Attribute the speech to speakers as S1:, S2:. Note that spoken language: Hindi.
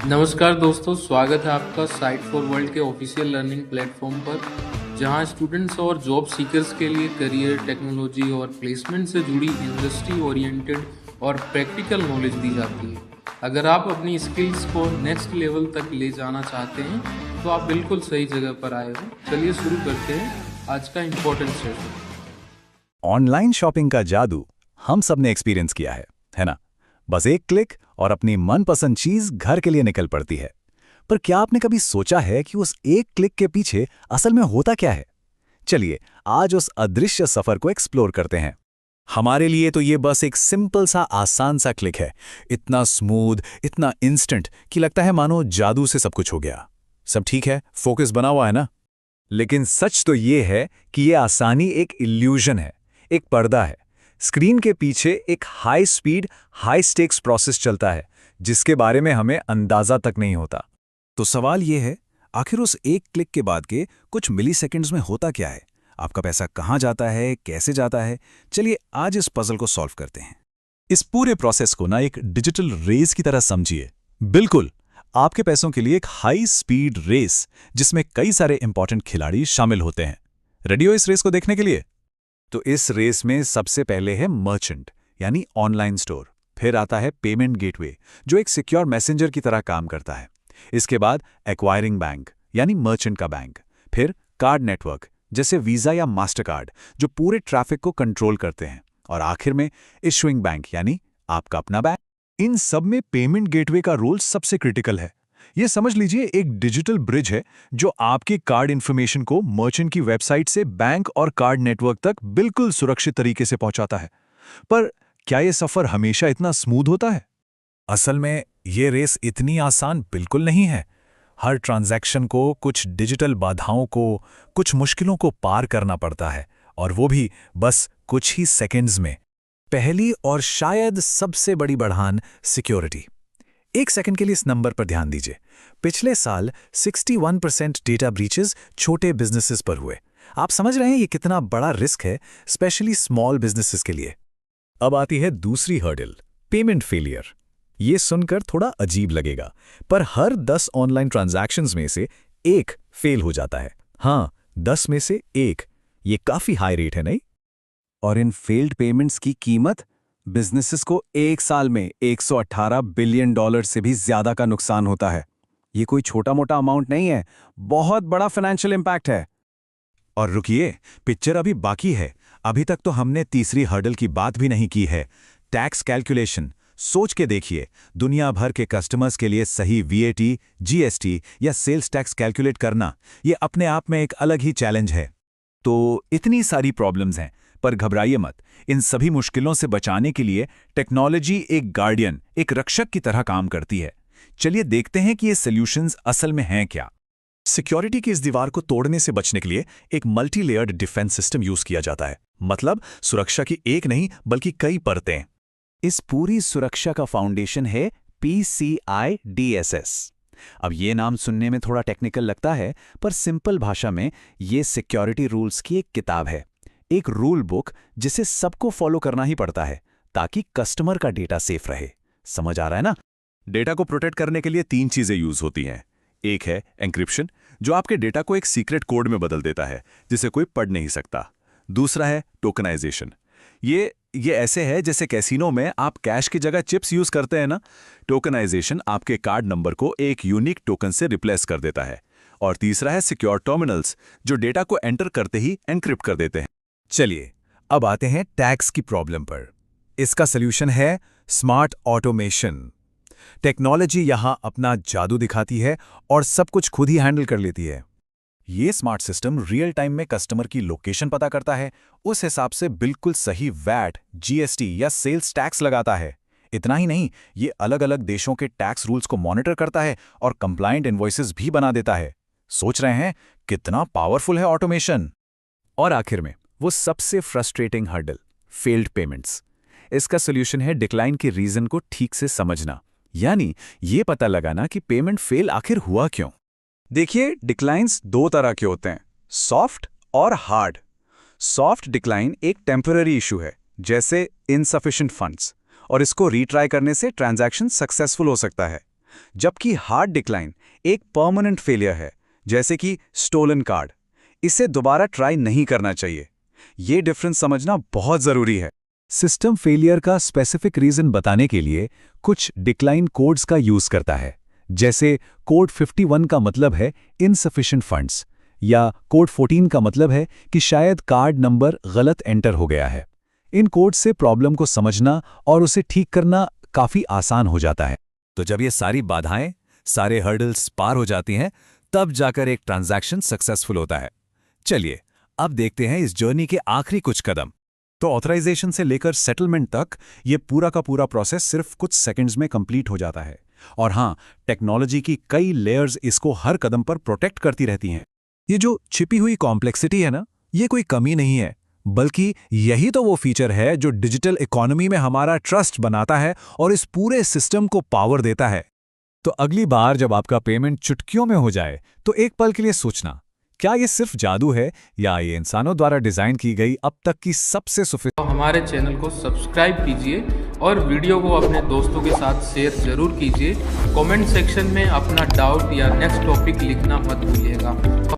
S1: नमस्कार दोस्तों, स्वागत है आपका साइट फॉर वर्ल्ड के ऑफिशियल लर्निंग प्लेटफॉर्म पर, जहां स्टूडेंट्स और जॉब सीकर्स के लिए करियर, टेक्नोलॉजी और प्लेसमेंट से जुड़ी इंडस्ट्री ओरिएंटेड और प्रैक्टिकल नॉलेज दी जाती है। अगर आप अपनी स्किल्स को नेक्स्ट लेवल तक ले जाना चाहते हैं, तो आप बिल्कुल सही जगह पर आए हो। चलिए शुरू करते हैं आज का इम्पोर्टेंट सेशन।
S2: ऑनलाइन शॉपिंग का जादू हम सब ने एक्सपीरियंस किया है ना? बस एक क्लिक और अपनी मनपसंद चीज घर के लिए निकल पड़ती है। पर क्या आपने कभी सोचा है कि उस एक क्लिक के पीछे असल में होता क्या है? चलिए आज उस अदृश्य सफर को एक्सप्लोर करते हैं। हमारे लिए तो ये बस एक सिंपल सा आसान सा क्लिक है, इतना स्मूथ, इतना इंस्टेंट कि लगता है मानो जादू से सब कुछ हो गया। सब ठीक है, फोकस बना हुआ है ना? लेकिन सच तो ये है कि ये आसानी एक इल्यूजन है, एक पर्दा है। स्क्रीन के पीछे एक high speed, high stakes process चलता है जिसके बारे में हमें अंदाजा तक नहीं होता। तो सवाल ये है, आखिर उस एक क्लिक के बाद के कुछ मिलीसेकंड्स में होता क्या है? आपका पैसा कहाँ जाता है, कैसे जाता है? चलिए आज इस पजल को सॉल्व करते हैं। इस पूरे प्रोसेस को ना एक डिजिटल रेस की तरह समझिए। बिल्कुल, आपके पैसों के लिए एक हाई स्पीड रेस जिसमें कई सारे इंपॉर्टेंट खिलाड़ी शामिल होते हैं। रेडी हो इस रेस को देखने के लिए? तो इस रेस में सबसे पहले है मर्चेंट यानी ऑनलाइन स्टोर, फिर आता है पेमेंट गेटवे जो एक सिक्योर मैसेंजर की तरह काम करता है। इसके बाद एक्वायरिंग बैंक यानी मर्चेंट का बैंक, फिर कार्ड नेटवर्क जैसे वीजा या मास्टर कार्ड जो पूरे ट्रैफिक को कंट्रोल करते हैं, और आखिर में इशुइंग बैंक यानी आपका अपना बैंक। इन सब में पेमेंट गेटवे का रोल सबसे क्रिटिकल है। ये समझ लीजिए एक डिजिटल ब्रिज है जो आपके कार्ड इन्फॉर्मेशन को मर्चेंट की वेबसाइट से बैंक और कार्ड नेटवर्क तक बिल्कुल सुरक्षित तरीके से पहुंचाता है। पर क्या ये सफर हमेशा इतना स्मूथ होता है? असल में ये रेस इतनी आसान बिल्कुल नहीं है। हर ट्रांजैक्शन को, कुछ डिजिटल बाधाओं को, कुछ मुश्किलों को पार करना पड़ता है, और वो भी बस कुछ ही सेकंड्स में। पहली और शायद सबसे बड़ी बढ़ान सिक्योरिटी। एक सेकंड के लिए इस नंबर पर ध्यान दीजिए। पिछले साल 61% डेटा ब्रीचेस छोटे बिजनेसेस पर हुए। आप समझ रहे हैं ये कितना बड़ा रिस्क है, स्पेशली स्मॉल बिजनेसेस के लिए। अब आती है दूसरी हर्डल, पेमेंट फेलियर। ये सुनकर थोड़ा अजीब लगेगा, पर हर 10 ऑनलाइन ट्रांजैक्शंस में से एक फेल हो जाता है। हाँ, 10 में से एक। ये काफी हाई रेट है, नहीं? और इन फेल्ड पेमेंट्स की कीमत बिजनेसेस को एक साल में $118 बिलियन से भी ज्यादा का नुकसान होता है। ये कोई छोटा मोटा अमाउंट नहीं है, बहुत बड़ा फाइनेंशियल इंपैक्ट है। और रुकिए, पिक्चर अभी बाकी है। अभी तक तो हमने तीसरी हर्डल की बात भी नहीं की है, टैक्स कैलकुलेशन। सोच के देखिए, दुनिया भर के कस्टमर्स के लिए सही वीएटी, जीएसटी या सेल्स टैक्स कैलकुलेट करना, ये अपने आप में एक अलग ही चैलेंज है। तो इतनी सारी प्रॉब्लम्स हैं, पर घबराइए मत। इन सभी मुश्किलों से बचाने के लिए टेक्नोलॉजी एक गार्डियन, एक रक्षक की तरह काम करती है। चलिए देखते हैं कि ये सॉल्यूशंस असल में हैं क्या। सिक्योरिटी की इस दीवार को तोड़ने से बचने के लिए एक multi layered defence system use किया जाता है। मतलब सुरक्षा की एक नहीं बल्कि कई परतें। इस पूरी सुरक्षा का फाउंडेशन है PCI DSS। अब ये नाम सुनने में थोड़ा टेक्निकल लगता है, पर सिंपल भाषा में ये सिक्योरिटी रूल्स की एक किताब है, एक रूल बुक जिसे सबको फॉलो करना ही पड़ता है ताकि कस्टमर का डेटा सेफ रहे। समझ आ रहा है ना? डेटा को प्रोटेक्ट करने के लिए 3 चीजें यूज होती हैं। एक है एन्क्रिप्शन, जो आपके डेटा को एक सीक्रेट कोड में बदल देता है जिसे कोई पढ़ नहीं सकता। दूसरा है टोकनाइजेशन। ये ऐसे है जैसे कैसीनो में आप कैश की जगह चिप्स यूज करते हैं ना। टोकनाइजेशन आपके कार्ड नंबर को एक यूनिक टोकन से रिप्लेस कर देता है। और तीसरा है सिक्योर टर्मिनल्स, जो डेटा को एंटर करते ही एन्क्रिप्ट कर देते हैं। चलिए अब आते हैं टैक्स की प्रॉब्लम पर। इसका सल्यूशन है स्मार्ट ऑटोमेशन। टेक्नोलॉजी यहां अपना जादू दिखाती है और सब कुछ खुद ही हैंडल कर लेती है। ये स्मार्ट सिस्टम रियल टाइम में कस्टमर की लोकेशन पता करता है, उस हिसाब से बिल्कुल सही वैट, जीएसटी या सेल्स टैक्स लगाता है। इतना ही नहीं, ये अलग अलग देशों के टैक्स रूल्स को मॉनिटर करता है और कंप्लायंट इनवॉइसेस भी बना देता है। सोच रहे हैं कितना पावरफुल है ऑटोमेशन? और आखिर में वो सबसे फ्रस्ट्रेटिंग हर्डल, फेल्ड पेमेंट्स। इसका सॉल्यूशन है डिक्लाइन के रीजन को ठीक से समझना, यानी ये पता लगाना कि पेमेंट फेल आखिर हुआ क्यों। देखिए, डिक्लाइंस 2 तरह के होते हैं, सॉफ्ट और हार्ड। सॉफ्ट डिक्लाइन एक टेम्पररी इशू है, जैसे इनसफिशिएंट फंड्स, और इसको रीट्राई करने से ट्रांजैक्शन सक्सेसफुल हो सकता है। जबकि हार्ड डिक्लाइन एक परमानेंट फेलियर है, जैसे कि स्टोलन कार्ड। इसे दोबारा ट्राई नहीं करना चाहिए। ये डिफरेंस समझना बहुत जरूरी है। सिस्टम फेलियर का स्पेसिफिक रीजन बताने के लिए कुछ डिक्लाइन कोड्स का यूज करता है। जैसे कोड 51 का मतलब है इनसफिशिएंट फंड्स, या कोड 14 का मतलब है कि शायद कार्ड नंबर गलत एंटर हो गया है। इन कोड से प्रॉब्लम को समझना और उसे ठीक करना काफी आसान हो जाता है। तो जब ये सारी बाधाएं, सारे हर्डल्स पार हो जाती हैं, तब जाकर एक ट्रांजैक्शन सक्सेसफुल होता है। चलिए अब देखते हैं इस जर्नी के आखिरी कुछ कदम। तो ऑथराइजेशन से लेकर सेटलमेंट तक ये पूरा का पूरा प्रोसेस सिर्फ कुछ सेकंड्स में कंप्लीट हो जाता है। और हाँ, टेक्नोलॉजी की कई लेयर्स इसको हर कदम पर प्रोटेक्ट करती रहती हैं। ये जो छिपी हुई कॉम्प्लेक्सिटी है ना, ये कोई कमी नहीं है, बल्कि यही तो वो फीचर है जो डिजिटल इकोनॉमी में हमारा ट्रस्ट बनाता है और इस पूरे सिस्टम को पावर देता है। तो अगली बार जब आपका पेमेंट चुटकियों में हो जाए, तो एक पल के लिए सोचना, क्या ये सिर्फ जादू है या ये इंसानों द्वारा डिजाइन की गई अब तक की सबसे
S1: तो हमारे चैनल को सब्सक्राइब कीजिए और वीडियो को अपने दोस्तों के साथ शेयर जरूर कीजिए। कमेंट सेक्शन में अपना डाउट या नेक्स्ट टॉपिक लिखना मत भूलिएगा।